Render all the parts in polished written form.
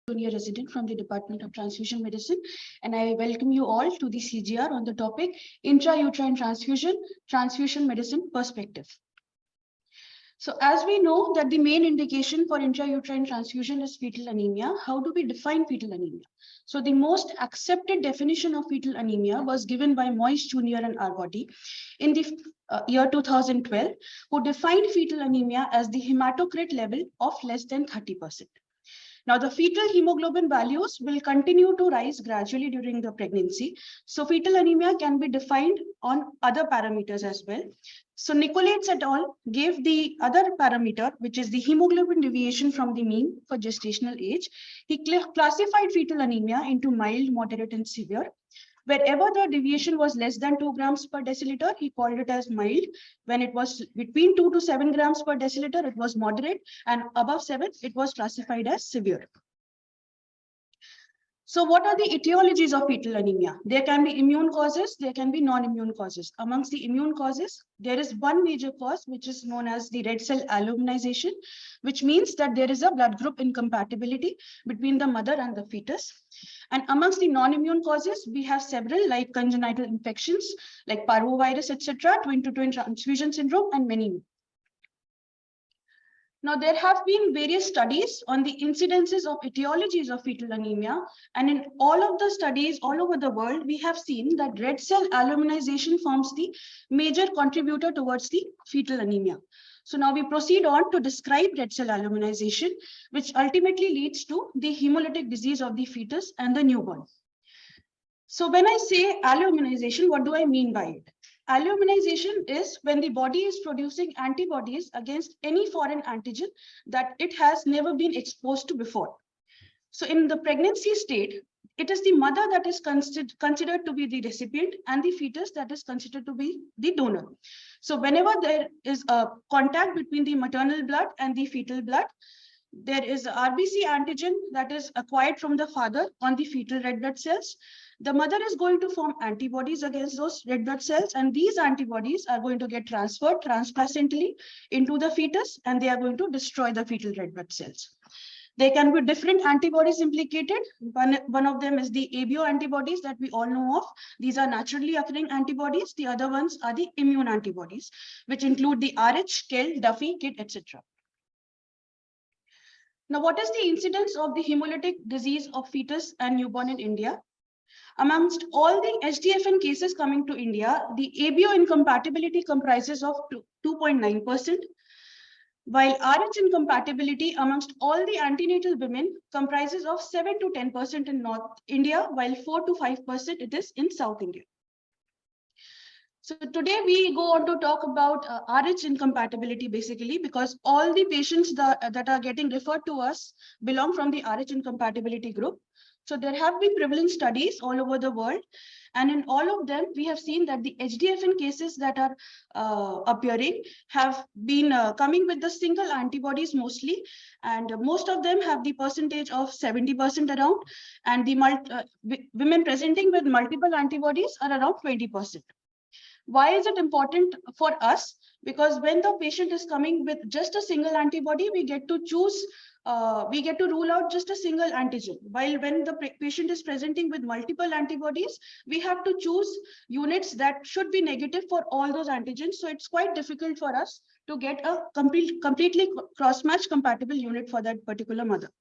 Junior resident from the Department of Transfusion Medicine, and I welcome you all to the CGR on the topic Intrauterine Transfusion Medicine Perspective. So as we know that the main indication for intrauterine transfusion is fetal anemia, how do we define fetal anemia? So the most accepted definition of fetal anemia was given by Moyes Jr. and Arbody in the year 2012, who defined fetal anemia as the hematocrit level of less than 30%. Now, the fetal hemoglobin values will continue to rise gradually during the pregnancy. So fetal anemia can be defined on other parameters as well. So Nicolates et al. Gave the other parameter, which is the hemoglobin deviation from the mean for gestational age. He classified fetal anemia into mild, moderate, and severe. Wherever the deviation was less than 2 grams per deciliter, he called it as mild. When it was between 2 to 7 grams per deciliter, it was moderate, and above 7, it was classified as severe. So what are the etiologies of fetal anemia? There can be immune causes, there can be non-immune causes. Amongst the immune causes, there is one major cause, which is known as the red cell alloimmunization, which means that there is a blood group incompatibility between the mother and the fetus. And amongst the non-immune causes, we have several like congenital infections, like parvovirus, etc., twin-to-twin transfusion syndrome, and many more. Now, there have been various studies on the incidences of etiologies of fetal anemia. And in all of the studies all over the world, we have seen that red cell alloimmunization forms the major contributor towards the fetal anemia. So now we proceed on to describe red cell alloimmunization, which ultimately leads to the hemolytic disease of the fetus and the newborn. So when I say alloimmunization, what do I mean by it? Alloimmunization is when the body is producing antibodies against any foreign antigen that it has never been exposed to before. So in the pregnancy state, it is the mother that is considered to be the recipient and the fetus that is considered to be the donor. So whenever there is a contact between the maternal blood and the fetal blood, there is RBC antigen that is acquired from the father on the fetal red blood cells. The mother is going to form antibodies against those red blood cells, and these antibodies are going to get transferred transplacentally into the fetus, and they are going to destroy the fetal red blood cells. There can be different antibodies implicated. One of them is the ABO antibodies that we all know of. These are naturally occurring antibodies. The other ones are the immune antibodies, which include the RH, KEL, Duffy, KIT, etc. Now, what is the incidence of the hemolytic disease of fetus and newborn in India? Amongst all the SDFN cases coming to India, the ABO incompatibility comprises of 2.9%, while RH incompatibility amongst all the antenatal women comprises of 7 to 10% in North India, while 4 to 5% it is in South India. So today we go on to talk about RH incompatibility basically, because all the patients that are getting referred to us belong from the RH incompatibility group. So there have been prevalent studies all over the world, and in all of them, we have seen that the HDFN cases that are appearing have been coming with the single antibodies mostly, and most of them have the percentage of 70% around, and the women presenting with multiple antibodies are around 20%. Why is it important for us? Because when the patient is coming with just a single antibody, we get to choose, we get to rule out just a single antigen. While when the patient is presenting with multiple antibodies, we have to choose units that should be negative for all those antigens. So it's quite difficult for us to get a completely cross-match compatible unit for that particular mother.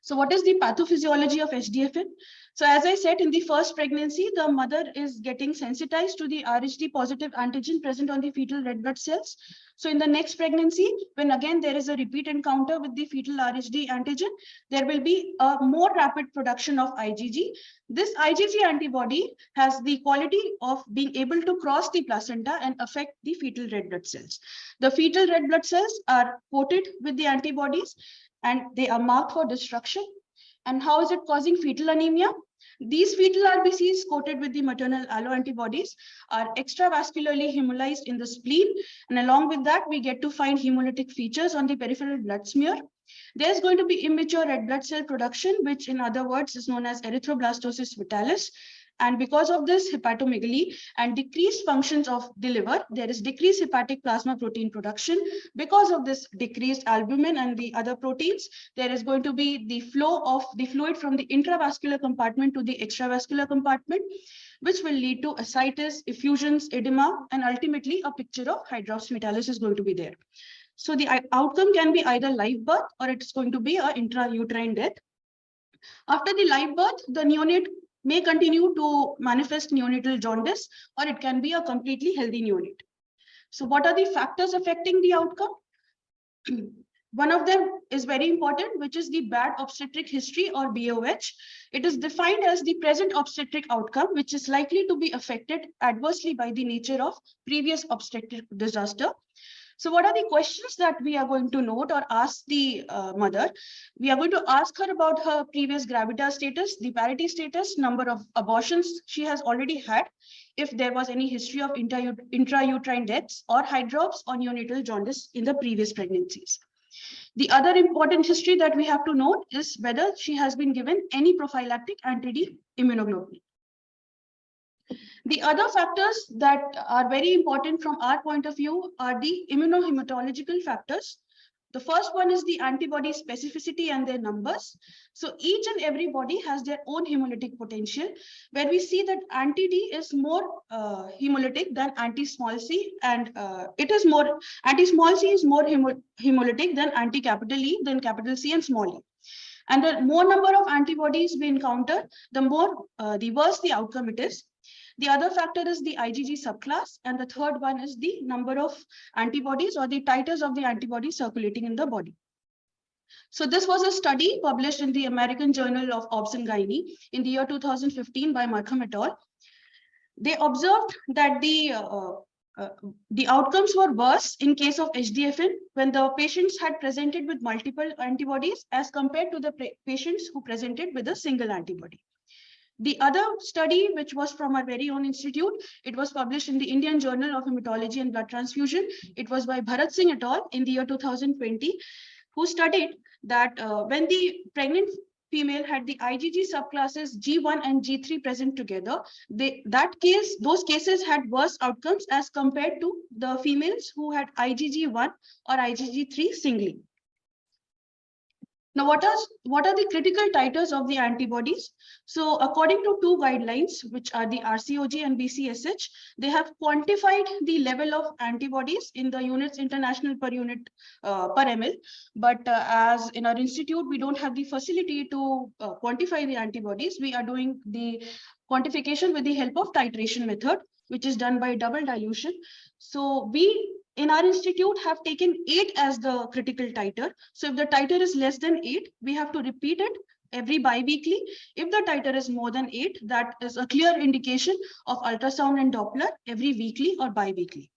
So what is the pathophysiology of SDFN? So as I said, in the first pregnancy, the mother is getting sensitized to the RHD positive antigen present on the fetal red blood cells. So in the next pregnancy, when again there is a repeat encounter with the fetal RHD antigen, there will be a more rapid production of IgG. This IgG antibody has the quality of being able to cross the placenta and affect the fetal red blood cells. The fetal red blood cells are coated with the antibodies, and they are marked for destruction. And how is it causing fetal anemia? These fetal RBCs coated with the maternal allo-antibodies are extravascularly hemolyzed in the spleen. And along with that, we get to find hemolytic features on the peripheral blood smear. There's going to be immature red blood cell production, which in other words is known as erythroblastosis vitalis. And because of this hepatomegaly and decreased functions of the liver, there is decreased hepatic plasma protein production. Because of this decreased albumin and the other proteins, there is going to be the flow of the fluid from the intravascular compartment to the extravascular compartment, which will lead to ascites, effusions, edema, and ultimately a picture of hydrops fetalis is going to be there. So the outcome can be either live birth or it's going to be an intrauterine death. After the live birth, the neonate may continue to manifest neonatal jaundice, or it can be a completely healthy neonate. So what are the factors affecting the outcome? One of them is very important, which is the bad obstetric history or BOH. It is defined as the present obstetric outcome, which is likely to be affected adversely by the nature of previous obstetric disaster. So what are the questions that we are going to note or ask the mother? We are going to ask her about her previous gravitas status, the parity status, number of abortions she has already had, if there was any history of intrauterine deaths or hydrops or neonatal jaundice in the previous pregnancies. The other important history that we have to note is whether she has been given any prophylactic anti-D immunoglobulin. The other factors that are very important from our point of view are the immunohematological factors. The first one is the antibody specificity and their numbers. So each and every body has their own hemolytic potential, where we see that anti-D is more hemolytic than anti-small c, and anti-small c is more hemolytic than anti-capital E, than capital C and small e. And the more number of antibodies we encounter, the worse the outcome it is. The other factor is the IgG subclass, and the third one is the number of antibodies or the titers of the antibodies circulating in the body. So this was a study published in the American Journal of Obs and Gynae in the year 2015 by Markham et al. They observed that the outcomes were worse in case of HDFN when the patients had presented with multiple antibodies as compared to the patients who presented with a single antibody. The other study, which was from our very own institute, it was published in the Indian Journal of Hematology and Blood Transfusion. It was by Bharat Singh et al. In the year 2020, who studied that when the pregnant female had the IgG subclasses G1 and G3 present together, those cases had worse outcomes as compared to the females who had IgG1 or IgG3 singly. Now, what are the critical titers of the antibodies? So according to two guidelines, which are the RCOG and BCSH, they have quantified the level of antibodies in the units international per unit per ml. But as in our institute, we don't have the facility to quantify the antibodies. We are doing the quantification with the help of titration method, which is done by double dilution. So we in our institute have taken 8 as the critical titer. So if the titer is less than 8, we have to repeat it every bi-weekly. If the titer is more than 8, that is a clear indication of ultrasound and Doppler every weekly or bi-weekly.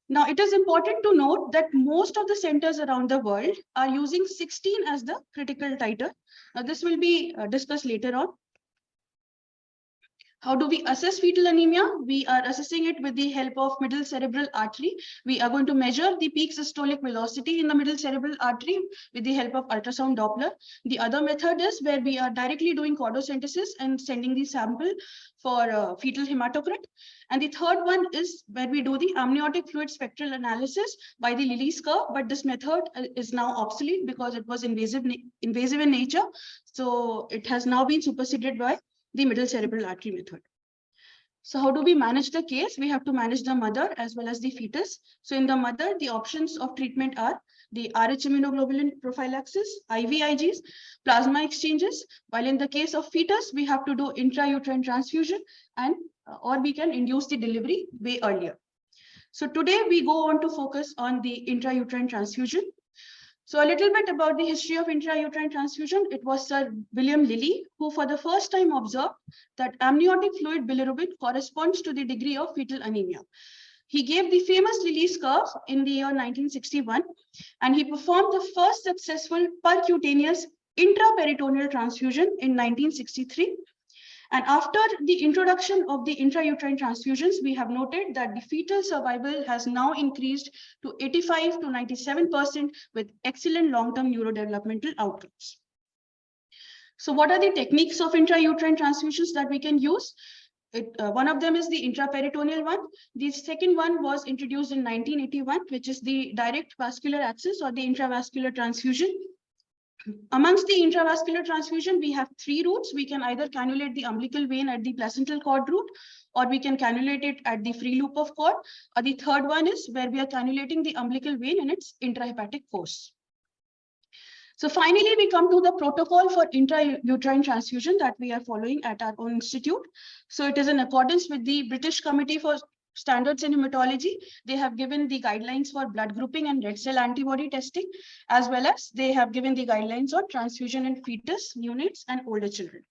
Now, it is important to note that most of the centers around the world are using 16 as the critical titer. Now, this will be discussed later on. How do we assess fetal anemia? We are assessing it with the help of middle cerebral artery. We are going to measure the peak systolic velocity in the middle cerebral artery with the help of ultrasound Doppler. The other method is where we are directly doing chordosynthesis and sending the sample for fetal hematocrit. And the third one is where we do the amniotic fluid spectral analysis by the Lilly's curve, but this method is now obsolete because it was invasive in nature. So it has now been superseded by the middle cerebral artery method. So how do we manage the case? We have to manage the mother as well as the fetus. So in the mother, the options of treatment are the RH immunoglobulin prophylaxis, IVIGs, plasma exchanges. While in the case of fetus, we have to do intrauterine transfusion and or we can induce the delivery way earlier. So today we go on to focus on the intrauterine transfusion. So a little bit about the history of intrauterine transfusion. It was Sir William Lilly who for the first time observed that amniotic fluid bilirubin corresponds to the degree of fetal anemia. He gave the famous Lilly's curve in the year 1961, and he performed the first successful percutaneous intraperitoneal transfusion in 1963. And after the introduction of the intrauterine transfusions, we have noted that the fetal survival has now increased to 85 to 97% with excellent long-term neurodevelopmental outcomes. So what are the techniques of intrauterine transfusions that we can use? One of them is the intraperitoneal one. The second one was introduced in 1981, which is the direct vascular access or the intravascular transfusion. Amongst the intravascular transfusion, we have three routes. We can either cannulate the umbilical vein at the placental cord route, or we can cannulate it at the free loop of cord. Or the third one is where we are cannulating the umbilical vein in its intrahepatic course. So finally, we come to the protocol for intrauterine transfusion that we are following at our own institute. So it is in accordance with the British Committee for Standards in Hematology. They have given the guidelines for blood grouping and red cell antibody testing, as well as they have given the guidelines on transfusion in fetus, neonates, and older children.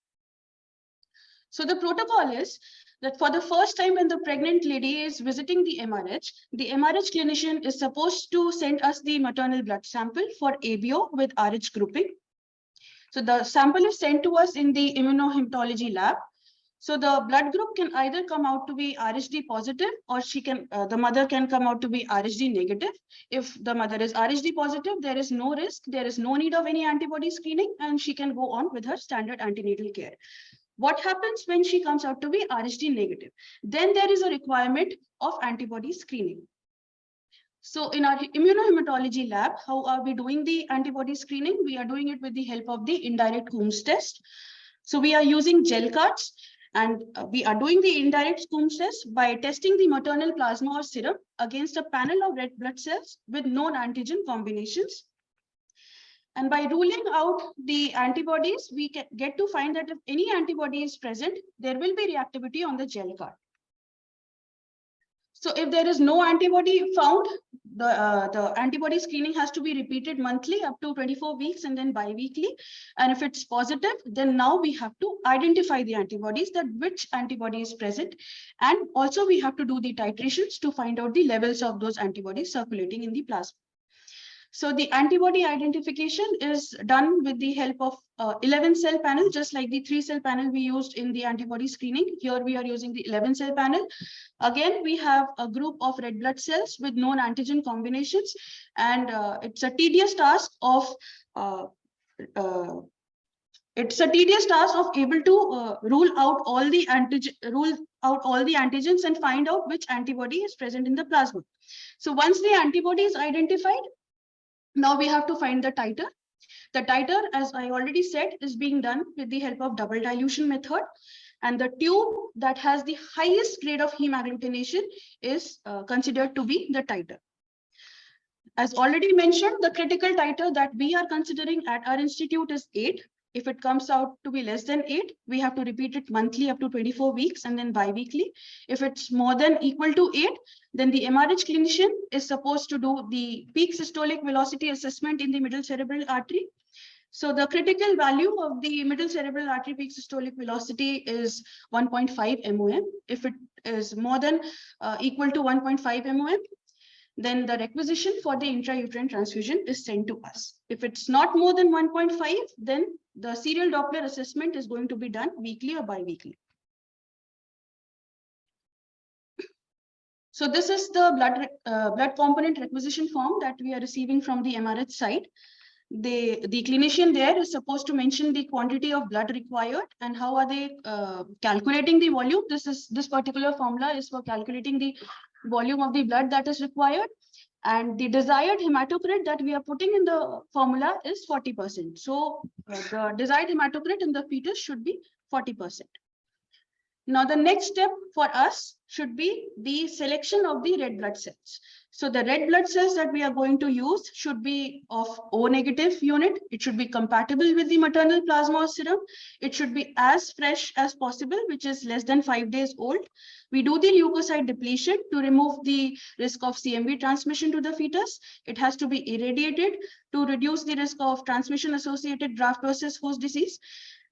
So the protocol is that for the first time when the pregnant lady is visiting the MRH clinician is supposed to send us the maternal blood sample for ABO with RH grouping. So the sample is sent to us in the Immuno Hematology lab. So the blood group can either come out to be RHD positive, or the mother can come out to be RHD negative. If the mother is RHD positive, there is no risk, there is no need of any antibody screening, and she can go on with her standard antenatal care. What happens when she comes out to be RHD negative? Then there is a requirement of antibody screening. So in our immunohematology lab, how are we doing the antibody screening? We are doing it with the help of the indirect Coombs test. So we are using gel cards, and we are doing the indirect Coombs test by testing the maternal plasma or serum against a panel of red blood cells with known antigen combinations. And by ruling out the antibodies, we get to find that if any antibody is present, there will be reactivity on the gel card. So if there is no antibody found, the antibody screening has to be repeated monthly up to 24 weeks and then bi-weekly. And if it's positive, then now we have to identify the antibodies, that which antibody is present. And also we have to do the titrations to find out the levels of those antibodies circulating in the plasma. So the antibody identification is done with the help of 11 cell panel, just like the 3 cell panel we used in the antibody screening. Here we are using the 11 cell panel. Again, we have a group of red blood cells with known antigen combinations, and it's a tedious task of able to rule out all the antigens and find out which antibody is present in the plasma. So once the antibody is identified, now we have to find the titer. The titer, as I already said, is being done with the help of double dilution method. And the tube that has the highest grade of heme agglutination is considered to be the titer. As already mentioned, the critical titer that we are considering at our institute is 8. If it comes out to be less than 8, we have to repeat it monthly up to 24 weeks and then bi-weekly. If it's more than equal to 8, then the MRH clinician is supposed to do the peak systolic velocity assessment in the middle cerebral artery. So the critical value of the middle cerebral artery peak systolic velocity is 1.5 MOM. If it is more than equal to 1.5 MOM, then the requisition for the intrauterine transfusion is sent to us. If it's not more than 1.5, then the serial Doppler assessment is going to be done weekly or bi-weekly. So this is the blood component requisition form that we are receiving from the MRH side. The clinician there is supposed to mention the quantity of blood required and how are they calculating the volume. This particular formula is for calculating the volume of the blood that is required, and the desired hematocrit that we are putting in the formula is 40%. So the desired hematocrit in the fetus should be 40%. Now the next step for us should be the selection of the red blood cells. So the red blood cells that we are going to use should be of O negative unit. It should be compatible with the maternal plasma or serum. It should be as fresh as possible, which is less than 5 days old. We do the leukocyte depletion to remove the risk of CMV transmission to the fetus. It has to be irradiated to reduce the risk of transmission associated graft versus host disease.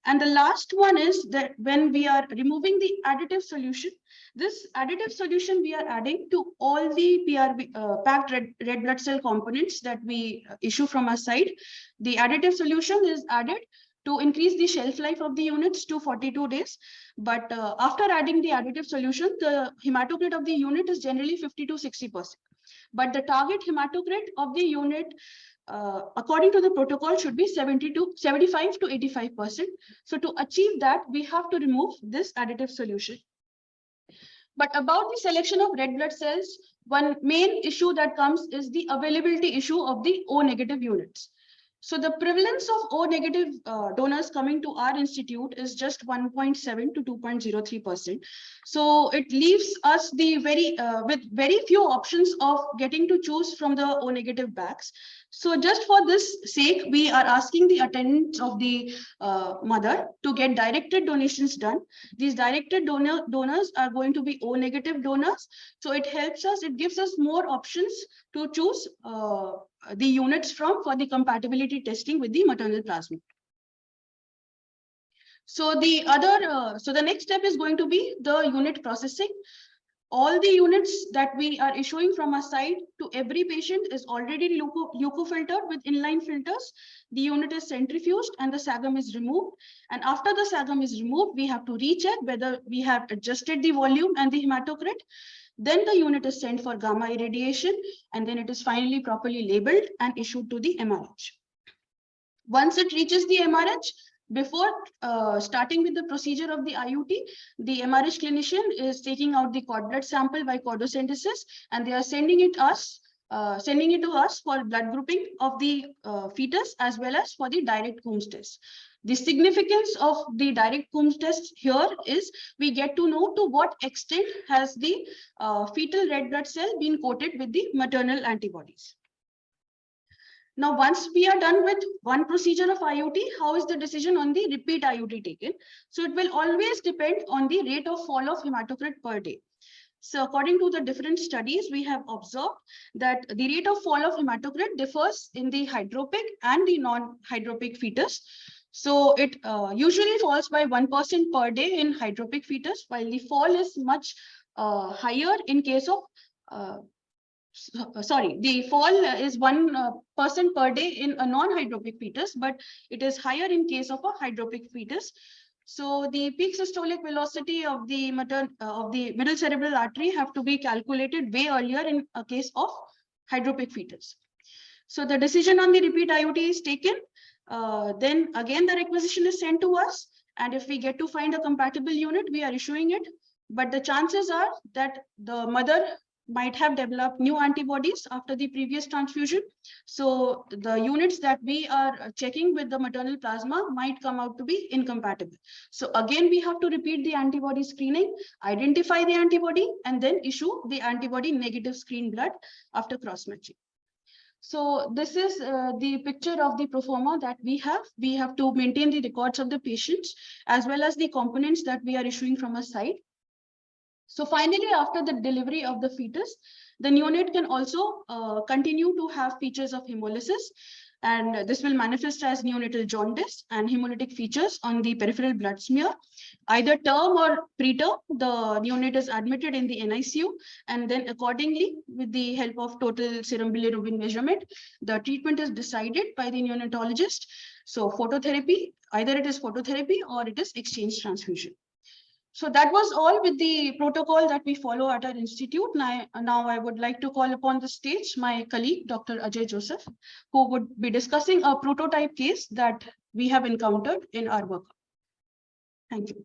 And the last one is that when we are removing the additive solution, this additive solution we are adding to all the PRB packed red blood cell components that we issue from our side. The additive solution is added to increase the shelf life of the units to 42 days. But after adding the additive solution, the hematocrit of the unit is generally 50 to 60%. But the target hematocrit of the unit according to the protocol should be 75 to 85%. So to achieve that, we have to remove this additive solution. But about the selection of red blood cells, one main issue that comes is the availability issue of the O negative units. So the prevalence of O negative donors coming to our institute is just 1.7 to 2.03%. So it leaves us the with very few options of getting to choose from the O negative bags. So just for this sake, we are asking the attendants of the mother to get directed donations done. These directed donors are going to be O negative donors. So it helps us, it gives us more options to choose the units from for the compatibility testing with the maternal plasma. So the next step is going to be the unit processing. All the units that we are issuing from our side to every patient is already leuco-filtered with inline filters. The unit is centrifuged and the sagum is removed. And after the sagum is removed, we have to recheck whether we have adjusted the volume and the hematocrit. Then the unit is sent for gamma irradiation, and then it is finally properly labeled and issued to the MRH. Once it reaches the MRH, before starting with the procedure of the IUT, the MRH clinician is taking out the cord blood sample by cordosynthesis, and they are sending it to us for blood grouping of the fetus as well as for the direct Coombs test. The significance of the direct Coombs test here is we get to know to what extent has the fetal red blood cell been coated with the maternal antibodies. Now, once we are done with one procedure of IUT, how is the decision on the repeat IUT taken? So it will always depend on the rate of fall of hematocrit per day. So according to the different studies, we have observed that the rate of fall of hematocrit differs in the hydropic and the non-hydropic fetus. So it usually falls by 1% per day in hydropic fetus, while the fall is much higher in case of the fall is 1% per day in a non-hydropic fetus, but it is higher in case of a hydropic fetus. So the peak systolic velocity of the middle cerebral artery have to be calculated way earlier in a case of hydropic fetus. So the decision on the repeat IUT is taken. Then again, the requisition is sent to us. And if we get to find a compatible unit, we are issuing it. But the chances are that the mother might have developed new antibodies after the previous transfusion. So the units that we are checking with the maternal plasma might come out to be incompatible. So again, we have to repeat the antibody screening, identify the antibody, and then issue the antibody negative screen blood after cross-matching. So this is the picture of the proforma that we have. We have to maintain the records of the patients as well as the components that we are issuing from a site. So finally, after the delivery of the fetus, the neonate can also continue to have features of hemolysis, and this will manifest as neonatal jaundice and hemolytic features on the peripheral blood smear. Either term or preterm, the neonate is admitted in the NICU, and then accordingly, with the help of total serum bilirubin measurement, the treatment is decided by the neonatologist. So phototherapy, either it is phototherapy or it is exchange transfusion. So that was all with the protocol that we follow at our institute. Now I would like to call upon the stage my colleague, Dr. Ajay Joseph, who would be discussing a prototype case that we have encountered in our work. Thank you.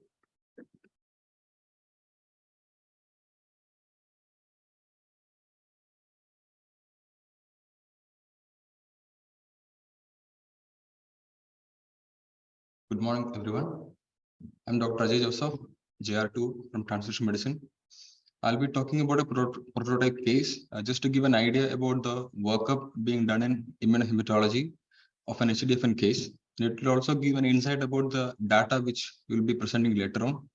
Good morning, everyone. I'm Dr. Ajay Joseph, JR2 from Transfusion Medicine. I'll be talking about a prototype case just to give an idea about the workup being done in Immuno Hematology of an HDFN case. It will also give an insight about the data which we'll be presenting later on.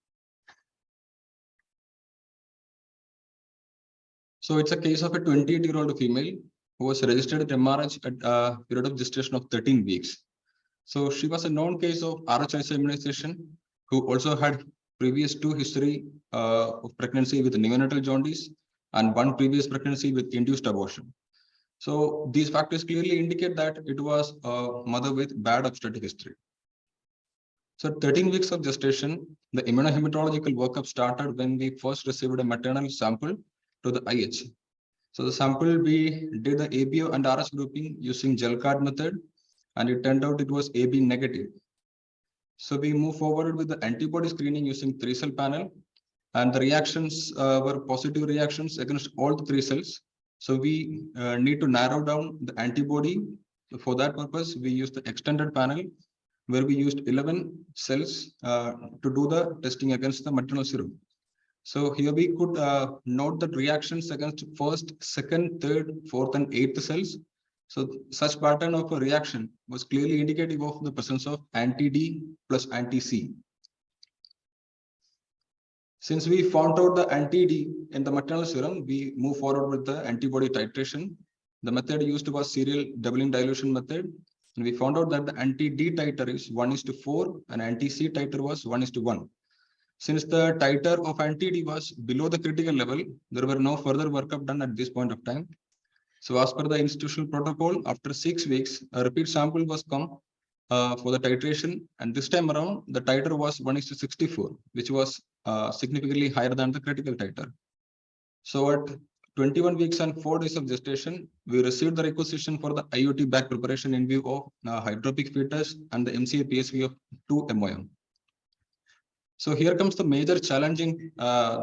So it's a case of a 28-year-old female who was registered at MRH at a period of gestation of 13 weeks. So she was a known case of RH immunization who also had previous 2 history of pregnancy with neonatal jaundice and 1 previous pregnancy with induced abortion. So these factors clearly indicate that it was a mother with bad obstetric history. So 13 weeks of gestation, the immunohematological workup started when we first received a maternal sample to the IH. So the sample, we did the ABO and RH grouping using gel card method, and it turned out it was AB negative. So we move forward with the antibody screening using 3-cell panel, and the reactions were positive reactions against all the 3 cells. So we need to narrow down the antibody. For that purpose, we used the extended panel where we used 11 cells to do the testing against the maternal serum. So here we could note that reactions against first, second, third, fourth, and eighth cells. So such pattern of a reaction was clearly indicative of the presence of anti-D plus anti-C. Since we found out the anti-D in the maternal serum, we move forward with the antibody titration. The method used was serial doubling dilution method. And we found out that the anti-D titer is 1:4 and anti-C titer was 1:1. Since the titer of anti-D was below the critical level, there were no further workup done at this point of time. So as per the institutional protocol, after 6 weeks, a repeat sample was come for the titration. And this time around, the titer was 1:64, which was significantly higher than the critical titer. So at 21 weeks and 4 days of gestation, we received the requisition for the IUT bag preparation in view of hydropic fetus and the MCA PSV of 2 MOM. So here comes the major challenging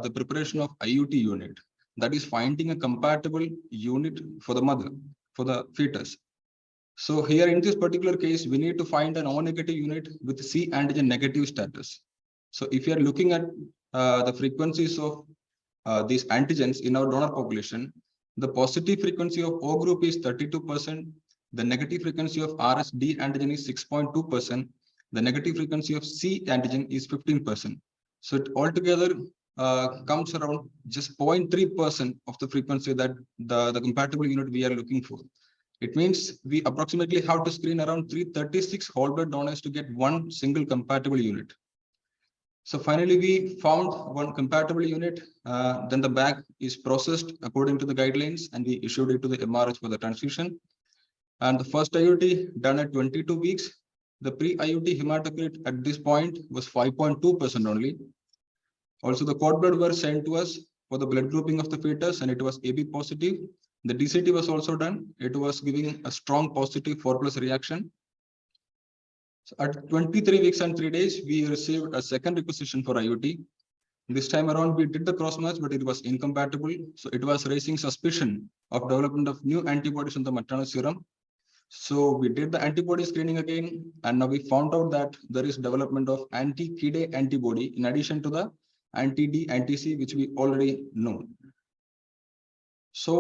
the preparation of IUT unit. That is finding a compatible unit for the mother, for the fetus. So here in this particular case, we need to find an O-negative unit with C antigen negative status. So if you are looking at the frequencies of these antigens in our donor population, the positive frequency of O group is 32%, the negative frequency of RSD antigen is 6.2%, the negative frequency of C antigen is 15%. So it altogether comes around just 0.3% of the frequency that the compatible unit we are looking for. It means we approximately have to screen around 336 whole blood donors to get one single compatible unit. So finally, we found one compatible unit. Then the bag is processed according to the guidelines, and we issued it to the MRH for the transfusion. And the first IUT done at 22 weeks. The pre-IUT hematocrit at this point was 5.2% only. Also, the cord blood were sent to us for the blood grouping of the fetus, and it was AB positive. The DCT was also done. It was giving a strong positive 4+ reaction. So at 23 weeks and 3 days, we received a second requisition for IUT. This time around, we did the cross match, but it was incompatible. So it was raising suspicion of development of new antibodies in the maternal serum. So we did the antibody screening again, and now we found out that there is development of anti-KIDE antibody in addition to the anti-D, anti-C, which we already know. So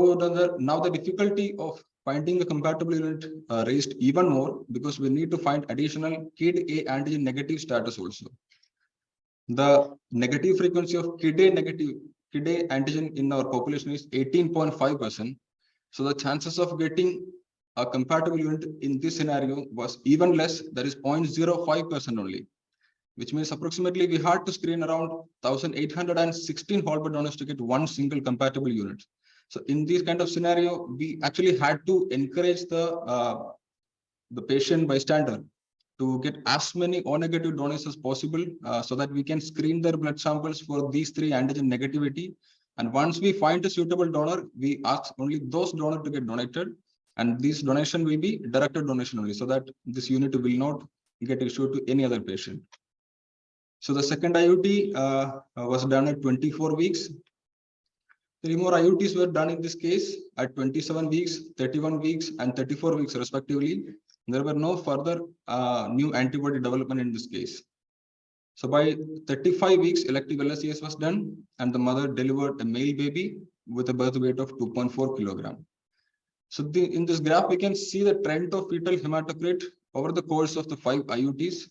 now the difficulty of finding a compatible unit raised even more because we need to find additional KID-A antigen negative status also. The negative frequency of KID-A antigen in our population is 18.5%. So the chances of getting a compatible unit in this scenario was even less, that is 0.05% only, which means approximately we had to screen around 1,816 whole blood donors to get one single compatible unit. So in this kind of scenario, we actually had to encourage the patient bystander to get as many O-negative donors as possible so that we can screen their blood samples for these 3 antigen negativity. And once we find a suitable donor, we ask only those donors to get donated. And this donation will be directed donation only, so that this unit will not get issued to any other patient. So the second IUT was done at 24 weeks. 3 more IUTs were done in this case at 27 weeks, 31 weeks, and 34 weeks respectively. There were no further new antibody development in this case. So by 35 weeks, elective LSCS was done, and the mother delivered a male baby with a birth weight of 2.4 kilogram. So in this graph, we can see the trend of fetal hematocrit over the course of the 5 IUTs.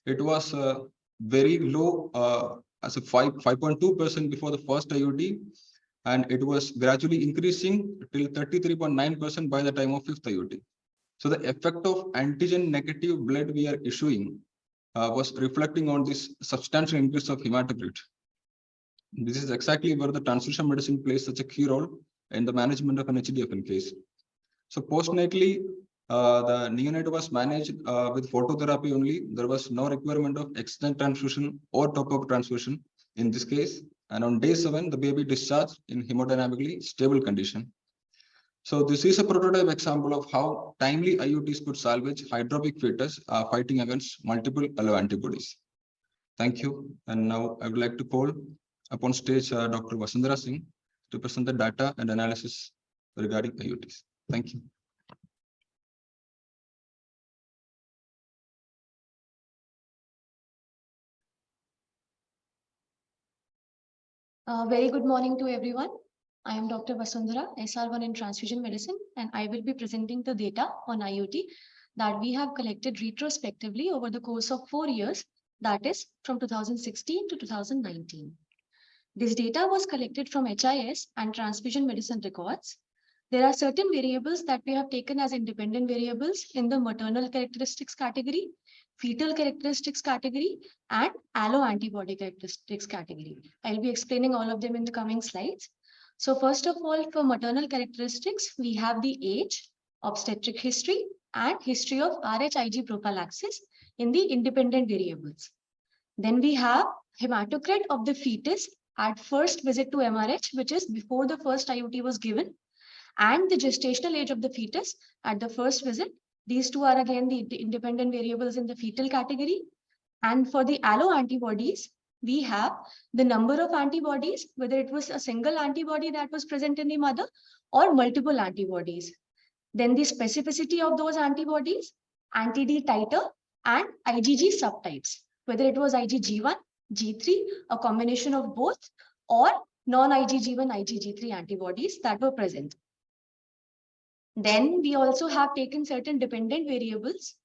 It was very low as a 5.2% before the first IUT, and it was gradually increasing till 33.9% by the time of 5th IUT. So the effect of antigen negative blood we are issuing was reflecting on this substantial increase of hematocrit. This is exactly where the transfusion medicine plays such a key role in the management of an HDFN case. So postnatally, the neonate was managed with phototherapy only. There was no requirement of external transfusion or top-up transfusion in this case. And on day 7, the baby discharged in hemodynamically stable condition. So this is a prototype example of how timely IUTs could salvage hydropic fetus fighting against multiple allo-antibodies. Thank you. And now I would like to call upon stage Dr. Vasundhara Singh to present the data and analysis regarding IUTs. Thank you. Very good morning to everyone. I am Dr. Vasundhara, SR1 in Transfusion Medicine, and I will be presenting the data on IUT that we have collected retrospectively over the course of 4 years, that is from 2016 to 2019. This data was collected from HIS and Transfusion Medicine records. There are certain variables that we have taken as independent variables in the maternal characteristics category, fetal characteristics category, and allo-antibody characteristics category. I'll be explaining all of them in the coming slides. So first of all, for maternal characteristics, we have the age, obstetric history, and history of RHIG prophylaxis in the independent variables. Then we have hematocrit of the fetus at first visit to MRH, which is before the first IUT was given, and the gestational age of the fetus at the first visit. These two are again the independent variables in the fetal category. And for the allo-antibodies, we have the number of antibodies, whether it was a single antibody that was present in the mother or multiple antibodies. Then the specificity of those antibodies, anti-D titer, and IgG subtypes, whether it was IgG1, G3, a combination of both, or non-IgG1, IgG3 antibodies that were present. Then we also have taken certain dependent variables.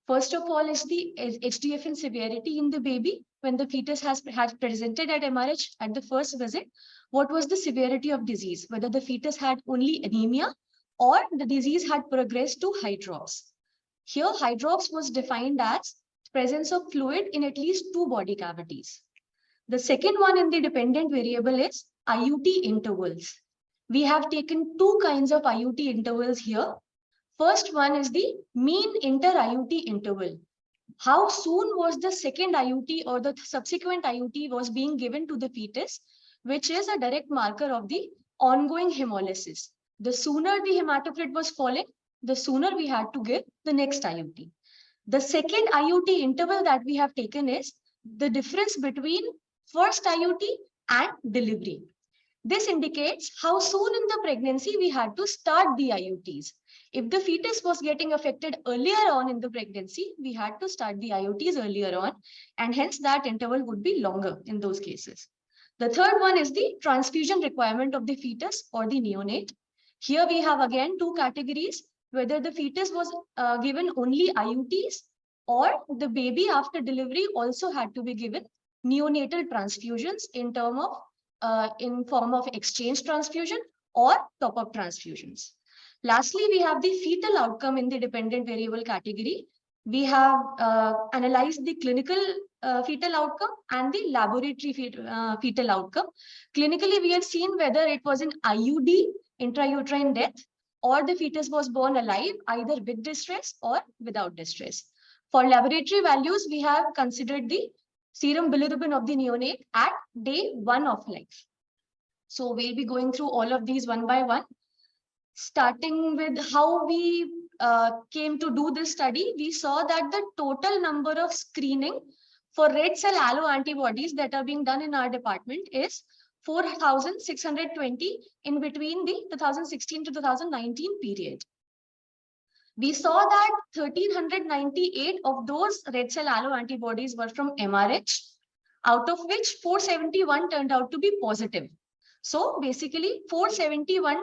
First of all is the HDFN severity in the baby. When the fetus has presented at MRH at the first visit, what was the severity of disease? Whether the fetus had only anemia or the disease had progressed to hydrops. Here, hydrops was defined as presence of fluid in at least 2 body cavities. The second one in the dependent variable is IUT intervals. We have taken 2 kinds of IUT intervals here. First one is the mean inter-IUT interval. How soon was the second IUT or the subsequent IUT was being given to the fetus, which is a direct marker of the ongoing hemolysis. The sooner the hematocrit was falling, the sooner we had to give the next IUT. The second IUT interval that we have taken is the difference between first IUT and delivery. This indicates how soon in the pregnancy we had to start the IUTs. If the fetus was getting affected earlier on in the pregnancy, we had to start the IUTs earlier on, and hence that interval would be longer in those cases. The third one is the transfusion requirement of the fetus or the neonate. Here we have again 2 categories, whether the fetus was given only IUTs or the baby after delivery also had to be given neonatal transfusions in form of exchange transfusion or top-up transfusions. Lastly, we have the fetal outcome in the dependent variable category. We have analyzed the clinical fetal outcome and the laboratory fetal outcome. Clinically, we have seen whether it was an IUD, intrauterine death, or the fetus was born alive, either with distress or without distress. For laboratory values, we have considered the serum bilirubin of the neonate at day 1 of life. So we'll be going through all of these one by one. Starting with how we came to do this study, we saw that the total number of screening for red cell allo-antibodies that are being done in our department is 4,620 in between the 2016 to 2019 period. We saw that 1,398 of those red cell allo-antibodies were from MRH, out of which 471 turned out to be positive. So basically 471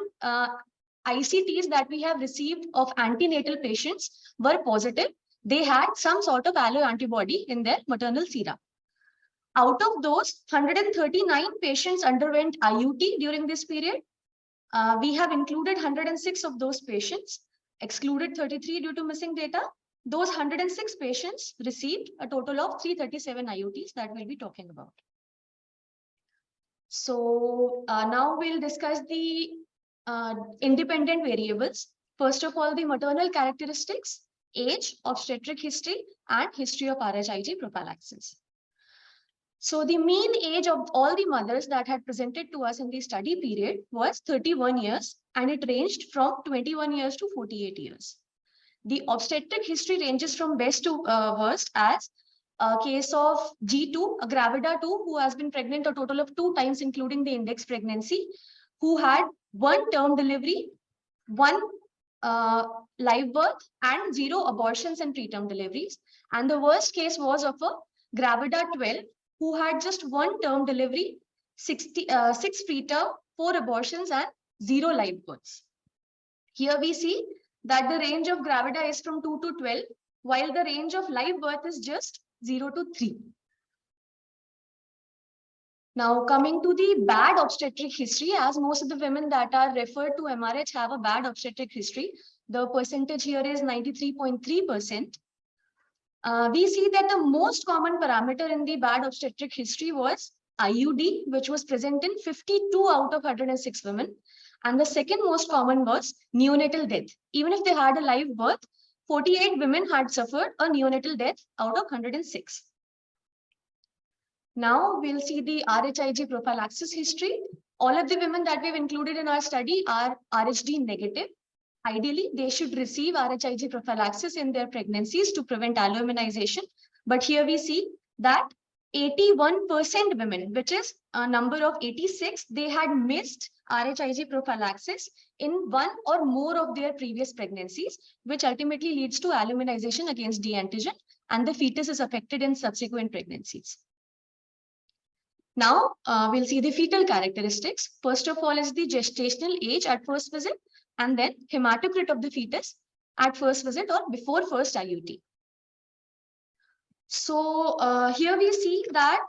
ICTs that we have received of antenatal patients were positive. They had some sort of allo-antibody in their maternal sera. Out of those, 139 patients underwent IUT during this period. We have included 106 of those patients, excluded 33 due to missing data. Those 106 patients received a total of 337 IUTs that we'll be talking about. So now we'll discuss the independent variables. First of all, the maternal characteristics, age, obstetric history, and history of RHIG prophylaxis. So the mean age of all the mothers that had presented to us in the study period was 31 years, and it ranged from 21 years to 48 years. The obstetric history ranges from best to worst, as a case of G2, a gravida 2, who has been pregnant a total of 2 times, including the index pregnancy, who had 1 term delivery, 1 live birth, and 0 abortions and preterm deliveries. And the worst case was of a gravida 12, who had just 1 term delivery, 6 preterm, 4 abortions, and 0 live births. Here we see that the range of gravida is from 2 to 12, while the range of live birth is just 0 to 3. Now, coming to the bad obstetric history, as most of the women that are referred to MRH have a bad obstetric history, the percentage here is 93.3%. We see that the most common parameter in the bad obstetric history was IUD, which was present in 52 out of 106 women. And the second most common was neonatal death. Even if they had a live birth, 48 women had suffered a neonatal death out of 106. Now we'll see the RHIG prophylaxis history. All of the women that we've included in our study are RHD negative. Ideally, they should receive RHIG prophylaxis in their pregnancies to prevent alloimmunization. But here we see that 81% women, which is a number of 86, they had missed RHIG prophylaxis in 1 or more of their previous pregnancies, which ultimately leads to alloimmunization against D antigen, and the fetus is affected in subsequent pregnancies. Now, we'll see the fetal characteristics. First of all is the gestational age at first visit, and then hematocrit of the fetus at first visit or before first IUT. So here we see that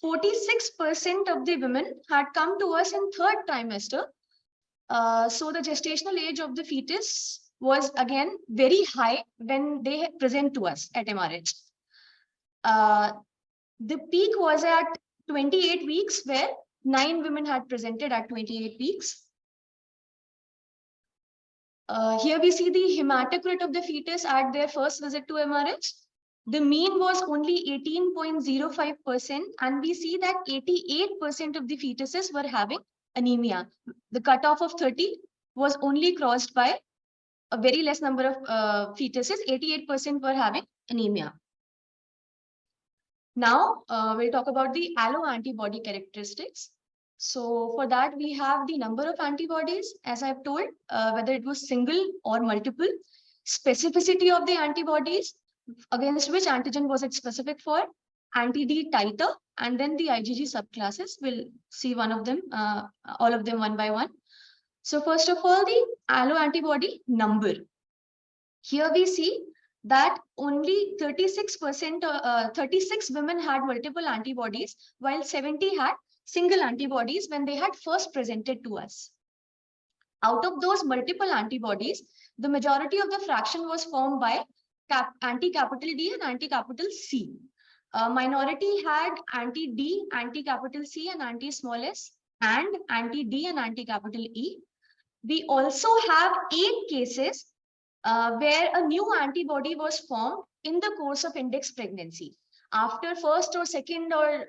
46% of the women had come to us in 3rd trimester. So the gestational age of the fetus was again very high when they present to us at MRH. The peak was at 28 weeks, where 9 women had presented at 28 weeks. Here we see the hematocrit of the fetus at their first visit to MRH. The mean was only 18.05%, and we see that 88% of the fetuses were having anemia. The cutoff of 30 was only crossed by a very less number of fetuses. 88% were having anemia. Now, we'll talk about the allo-antibody characteristics. So for that, we have the number of antibodies, as I've told, whether it was single or multiple, specificity of the antibodies, against which antigen was it specific for, anti-D titer, and then the IgG subclasses. We'll see one of them, all of them one by one. So first of all, the allo-antibody number. Here we see that only 36%, 36 women had multiple antibodies, while 70 had single antibodies when they had first presented to us. Out of those multiple antibodies, the majority of the fraction was formed by anti-capital D and anti-capital C. Minority had anti-D, anti-capital C, and anti-small s, and anti-D and anti-capital E. We also have 8 cases where a new antibody was formed in the course of index pregnancy. After first or second or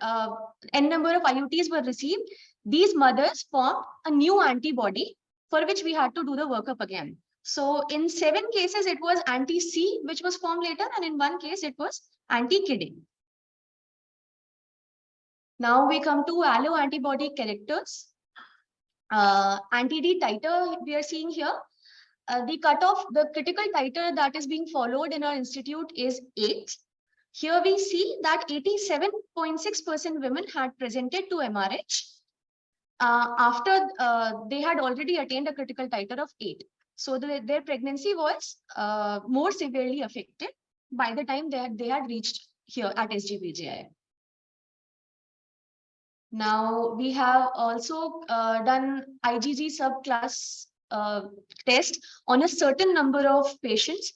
n number of IUTs were received, these mothers formed a new antibody for which we had to do the workup again. So in 7 cases, it was anti-C, which was formed later, and in 1 case, it was anti-KID. Now we come to allo-antibody characters. Anti-D titer we are seeing here. The cutoff, the critical titer that is being followed in our institute is 8. Here we see that 87.6% women had presented to MRH after they had already attained a critical titer of 8. So their pregnancy was more severely affected by the time they had reached here at SGPGI. Now we have also done IgG subclass test on a certain number of patients.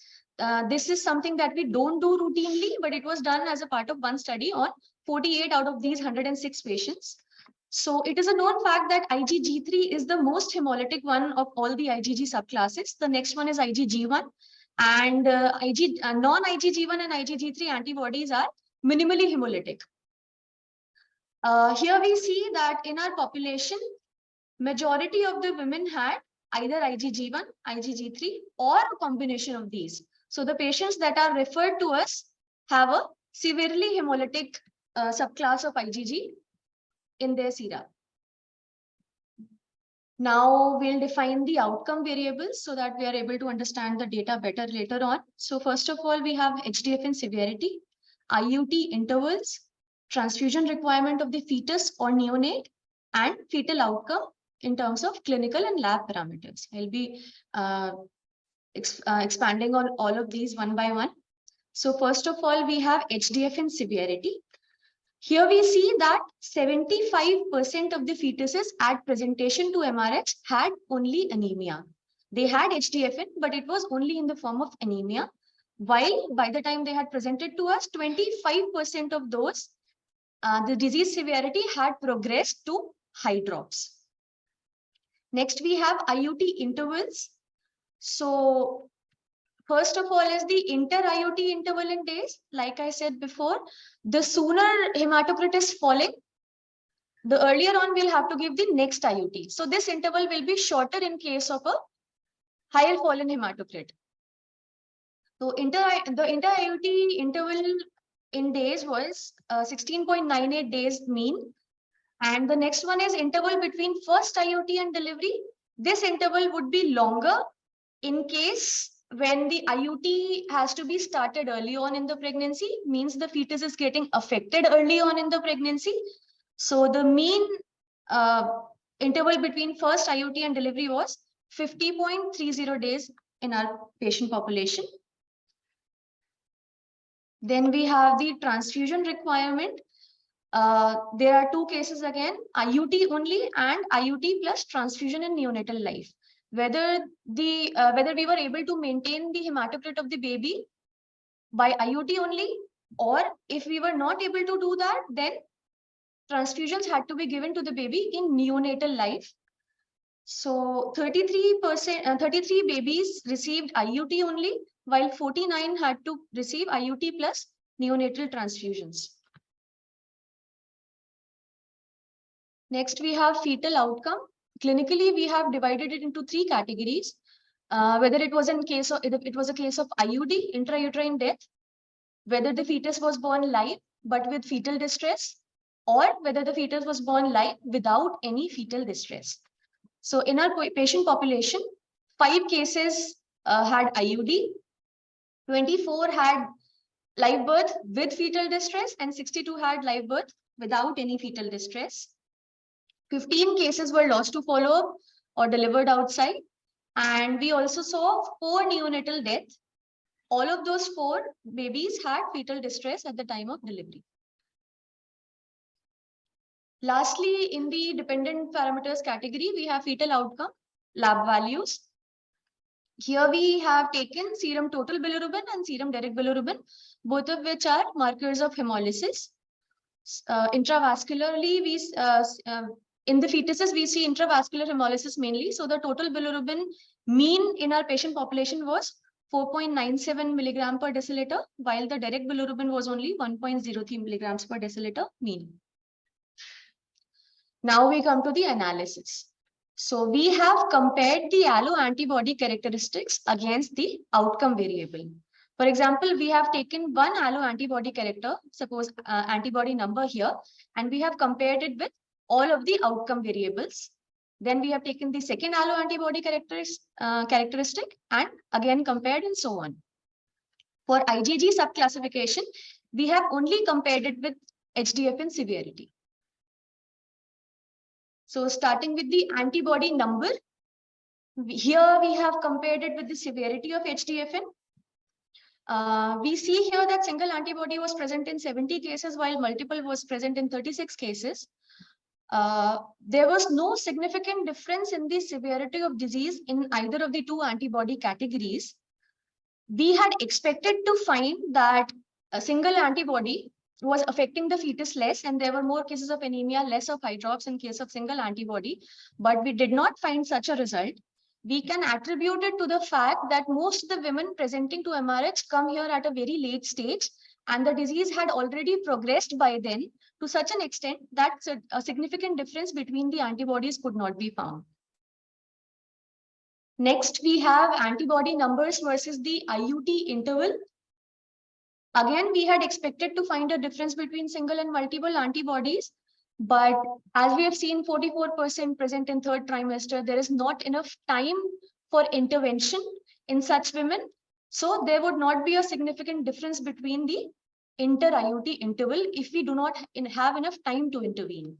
This is something that we don't do routinely, but it was done as a part of one study on 48 out of these 106 patients. So it is a known fact that IgG3 is the most hemolytic one of all the IgG subclasses. The next one is IgG1, and non-IgG1 and IgG3 antibodies are minimally hemolytic. Here we see that in our population, majority of the women had either IgG1, IgG3, or a combination of these. So the patients that are referred to us have a severely hemolytic subclass of IgG in their sera. Now we'll define the outcome variables so that we are able to understand the data better later on. So first of all, we have HDFN severity, IUT intervals, transfusion requirement of the fetus or neonate, and fetal outcome in terms of clinical and lab parameters. I'll be expanding on all of these one by one. So first of all, we have HDFN severity. Here we see that 75% of the fetuses at presentation to MRH had only anemia. They had HDFN, but it was only in the form of anemia. While by the time they had presented to us, 25% of those, the disease severity had progressed to high drops. Next, we have IUT intervals. So first of all is the inter-IUT interval in days. Like I said before, the sooner hematocrit is falling, the earlier on we'll have to give the next IUT. So this interval will be shorter in case of a higher fall in hematocrit. So the inter-IUT interval in days was 16.98 days mean. And the next one is interval between first IUT and delivery. This interval would be longer in case when the IUT has to be started early on in the pregnancy, means the fetus is getting affected early on in the pregnancy. So the mean interval between first IUT and delivery was 50.30 days in our patient population. Then we have the transfusion requirement. There are two cases again, IUT only and IUT plus transfusion in neonatal life. Whether we were able to maintain the hematocrit of the baby by IUT only, or if we were not able to do that, then transfusions had to be given to the baby in neonatal life. So 33 babies received IUT only, while 49 had to receive IUT plus neonatal transfusions. Next, we have fetal outcome. Clinically, we have divided it into three categories. Whether it was a case of IUD, intrauterine death, whether the fetus was born live but with fetal distress, or whether the fetus was born live without any fetal distress. So in our patient population, 5 cases had IUD, 24 had live birth with fetal distress, and 62 had live birth without any fetal distress. 15 cases were lost to follow-up or delivered outside. And we also saw 4 neonatal deaths. All of those 4 babies had fetal distress at the time of delivery. Lastly, in the dependent parameters category, we have fetal outcome, lab values. Here we have taken serum total bilirubin and serum direct bilirubin, both of which are markers of hemolysis. Intravascularly, in the fetuses, we see intravascular hemolysis mainly. So the total bilirubin mean in our patient population was 4.97 milligram per deciliter, while the direct bilirubin was only 1.03 milligrams per deciliter mean. Now we come to the analysis. So we have compared the allo-antibody characteristics against the outcome variable. For example, we have taken one allo-antibody character, suppose antibody number here, and we have compared it with all of the outcome variables. Then we have taken the second allo-antibody characteristic and again compared and so on. For IgG subclassification, we have only compared it with HDFN severity. So starting with the antibody number, here we have compared it with the severity of HDFN. We see here that single antibody was present in 70 cases while multiple was present in 36 cases. There was no significant difference in the severity of disease in either of the 2 antibody categories. We had expected to find that a single antibody was affecting the fetus less, and there were more cases of anemia, less of high drops in case of single antibody, but we did not find such a result. We can attribute it to the fact that most of the women presenting to MRH come here at a very late stage, and the disease had already progressed by then to such an extent that a significant difference between the antibodies could not be found. Next, we have antibody numbers versus the IUT interval. Again, we had expected to find a difference between single and multiple antibodies, but as we have seen 44% present in third trimester, there is not enough time for intervention in such women. So there would not be a significant difference between the inter-IUT interval if we do not have enough time to intervene.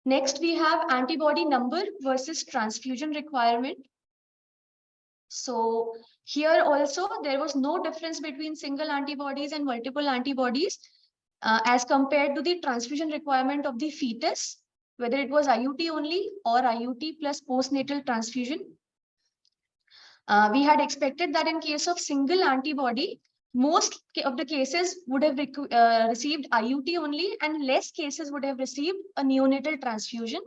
Next, we have antibody number versus transfusion requirement. So here also, there was no difference between single antibodies and multiple antibodies as compared to the transfusion requirement of the fetus, whether it was IUT only or IUT plus postnatal transfusion. We had expected that in case of single antibody, most of the cases would have received IUT only and less cases would have received a neonatal transfusion.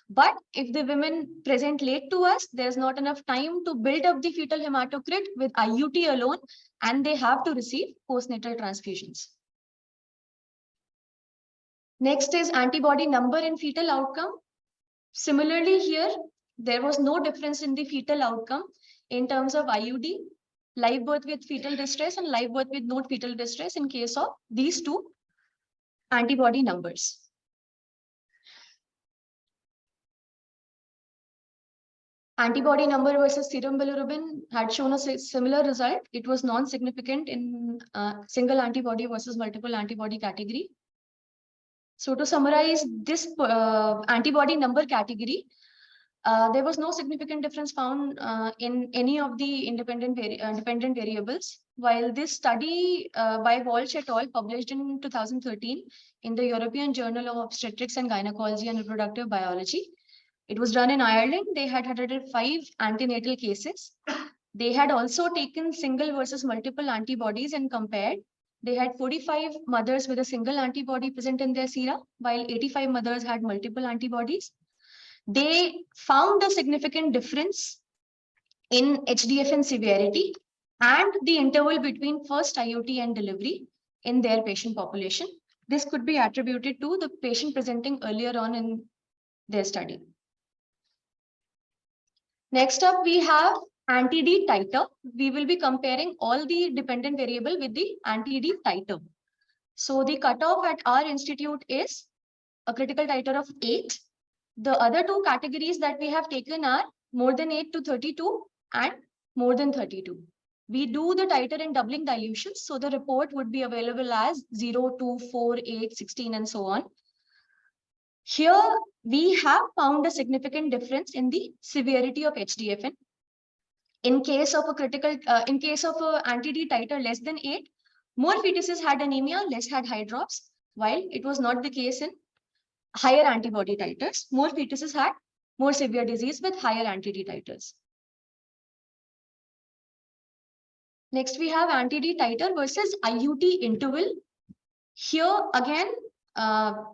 But if the women present late to us, there's not enough time to build up the fetal hematocrit with IUT alone, and they have to receive postnatal transfusions. Next is antibody number in fetal outcome. Similarly here, there was no difference in the fetal outcome in terms of IUD, live birth with fetal distress and live birth with no fetal distress in case of these two antibody numbers. Antibody number versus serum bilirubin had shown a similar result. It was non-significant in single antibody versus multiple antibody category. So to summarize this antibody number category, there was no significant difference found in any of the independent variables. While this study by Walsh et al. Published in 2013 in the European Journal of Obstetrics and Gynecology and Reproductive Biology, it was done in Ireland. They had 105 antenatal cases. They had also taken single versus multiple antibodies and compared. They had 45 mothers with a single antibody present in their sera, while 85 mothers had multiple antibodies. They found a significant difference in HDFN severity and the interval between first IUT and delivery in their patient population. This could be attributed to the patient presenting earlier on in their study. Next up, we have anti-D titer. We will be comparing all the dependent variable with the anti-D titer. So the cutoff at our institute is a critical titer of 8. The other two categories that we have taken are more than 8 to 32 and more than 32. We do the titer in doubling dilutions, so the report would be available as 0, 2, 4, 8, 16, and so on. Here, we have found a significant difference in the severity of HDFN. In case of a anti-D titer less than 8, more fetuses had anemia, less had high drops, while it was not the case in higher antibody titers. More fetuses had more severe disease with higher anti-D titers. Next, we have anti-D titer versus IUT interval. Here again,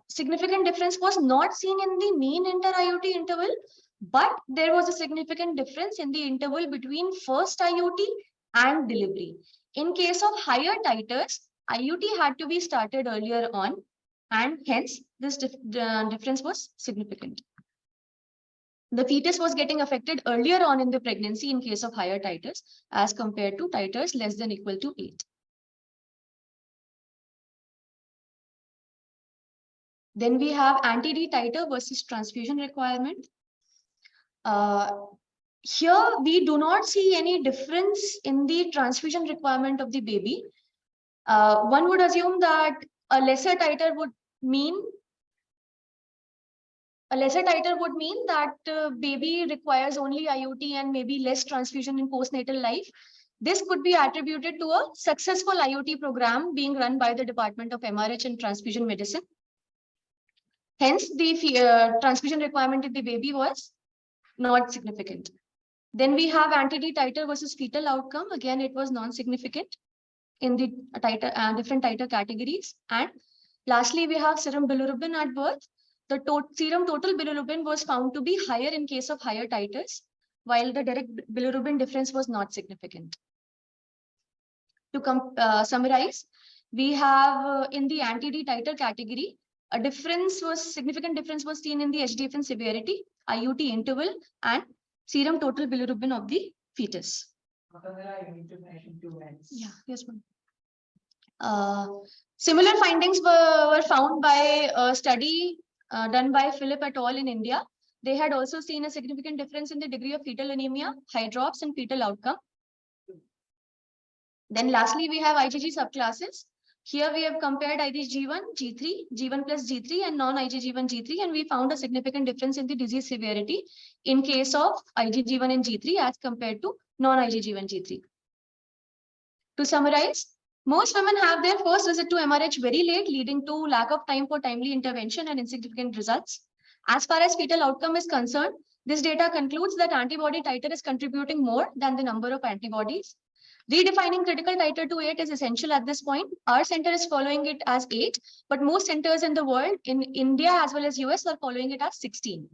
significant difference was not seen in the mean inter-IUT interval, but there was a significant difference in the interval between first IUT and delivery. In case of higher titers, IUT had to be started earlier on, and hence this difference was significant. The fetus was getting affected earlier on in the pregnancy in case of higher titers as compared to titers less than equal to 8. Then we have anti-D titer versus transfusion requirement. Here, we do not see any difference in the transfusion requirement of the baby. One would assume that a lesser titer would mean that baby requires only IUT and maybe less transfusion in postnatal life. This could be attributed to a successful IUT program being run by the Department of MRH and Transfusion Medicine. Hence, the transfusion requirement of the baby was not significant. Then we have anti-D titer versus fetal outcome. Again, it was non-significant in the different titer categories. And lastly, we have serum bilirubin at birth. The serum total bilirubin was found to be higher in case of higher titers, while the direct bilirubin difference was not significant. To summarize, we have in the anti-D titer category, significant difference was seen in the HDFN severity, IUT interval, and serum total bilirubin of the fetus. Yeah, yes, ma'am. Similar findings were found by a study done by Philip et al. In India. They had also seen a significant difference in the degree of fetal anemia, high drops, and fetal outcome. Then lastly, we have IgG subclasses. Here we have compared IgG1, G3, G1 plus G3 and non-IgG1 G3, and we found a significant difference in the disease severity in case of IgG1 and G3 as compared to non-IgG1 G3. To summarize, most women have their first visit to MRH very late, leading to lack of time for timely intervention and insignificant results. As far as fetal outcome is concerned, this data concludes that antibody titer is contributing more than the number of antibodies. Redefining critical titer to 8 is essential at this point. Our center is following it as 8, but most centers in the world, in India as well as US, are following it as 16.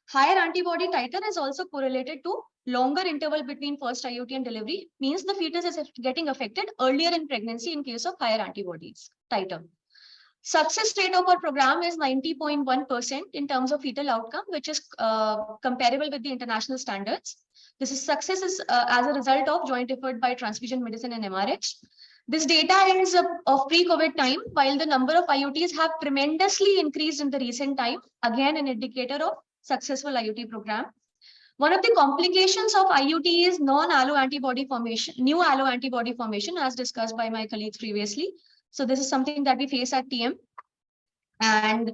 Higher antibody titer is also correlated to longer interval between first IUT and delivery, means the fetus is getting affected earlier in pregnancy in case of higher antibodies titer. Success rate of our program is 90.1% in terms of fetal outcome, which is comparable with the international standards. This success is as a result of joint effort by Transfusion Medicine and MRH. This data is of pre-COVID time, while the number of IUTs have tremendously increased in the recent time, again an indicator of successful IUT program. One of the complications of IUT is non-allo-antibody formation, new allo-antibody formation, as discussed by my colleagues previously. So this is something that we face at TM. And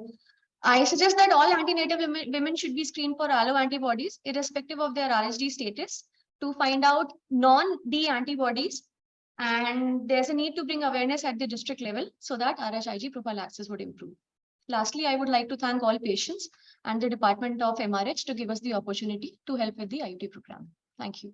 I suggest that all antenatal women should be screened for allo-antibodies, irrespective of their RHD status, to find out non-D antibodies. And there's a need to bring awareness at the district level so that RHIG prophylaxis would improve. Lastly, I would like to thank all patients and the Department of MRH to give us the opportunity to help with the IUT program. Thank you.